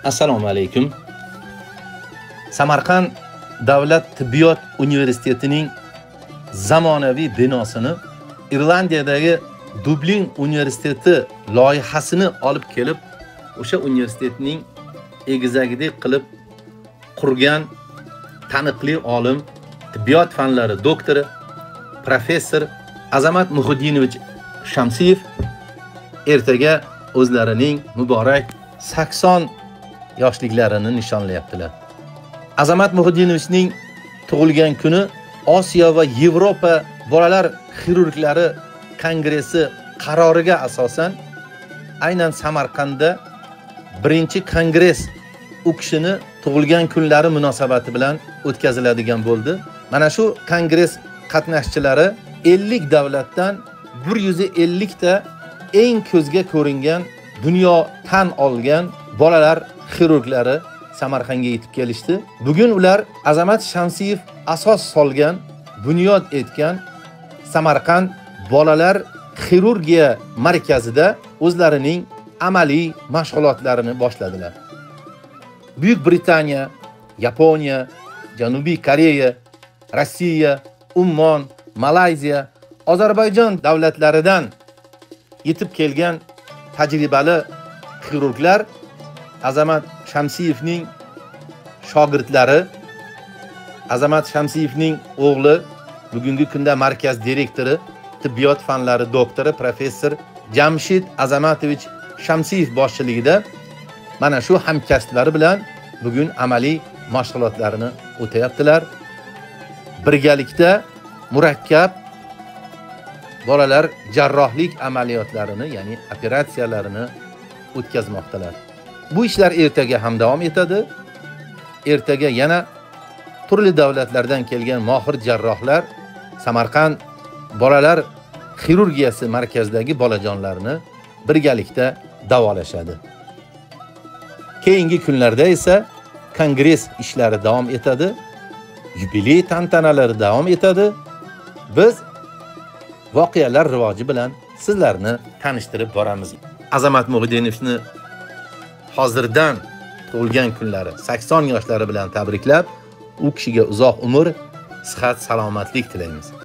Assalomu alaykum. Samarqand davlat tibbiyot universitetining zamonaviy binosini Irlandiyadagi Dublin universiteti loyihasini olib kelib, o'sha universitetning egizagidek qilib qurgan taniqli olim, tibbiyot fanlari doktori, professor Azamat Muhiddinovich Shamsiyev ertaga o'zlarining muborak 80 yoshliklarini nishonlayaptilar. Azamat Muhiddinovichning tug'ilgan kuni Osiyo va Yevropa bolalar xirurglari kongressi qaroriga asosan aynan Samarqandda birinchi kongress u kishini tug'ilgan kunlari munosabati bilan o'tkaziladigan bo'ldi. Mana shu kongress qatnashchilari 50 davlatdan 150 ta eng ko'zga ko'ringan, dunyo tan olgan bolalar xirurglari Samarqandga yetib kelishdi. Bugun ular Azamat Shamsiyev asos solgan, bunyod etgan Samarqand bolalar xirurgiya markazida o'zlarining amaliy mashg'ulotlarini boshladilar. Buyuk Britaniya, Yaponiya, Janubiy Koreya, Rossiya, Ummon, Malayziya, Ozarbayjon davlatlaridan yetib kelgan tajribali xirurglar Azamat Shamsiyevning shogirdlari, Azamat Shamsiyevning o'g'li, bugungi kunda markaz direktori, tibbiyot fanlari doktori, professor Jamshid Azamatович Shamsiyev boshchiligida mana shu hamkasblari bilan bugun amaliy mashg'ulotlarini o'tayaptilar. Birgalikda murakkab bolalar jarrohlik amaliyotlarini, ya'ni operatsiyalarini o'tkazmoqdalar. Bu ishlar ertaga ham davom etadi. Ertaga yana turli davlatlardan kelgan mohir jarrohlar Samarqand bolalar xirurgiyasi markazidagi bolajonlarni birgalikda davolashadi. Keyingi kunlarda esa kongress ishlari davom etadi. Yubiley tantanalari davom etadi. Biz voqealar rivoji bilan sizlarni tanishtirib boramiz. Azamat Muhiddinovichni hozirdan tug'ilgan kunlari 80 yoshlari bilan tabriklab, u kishiga uzoq umr, sihat, salomatlik tilaymiz.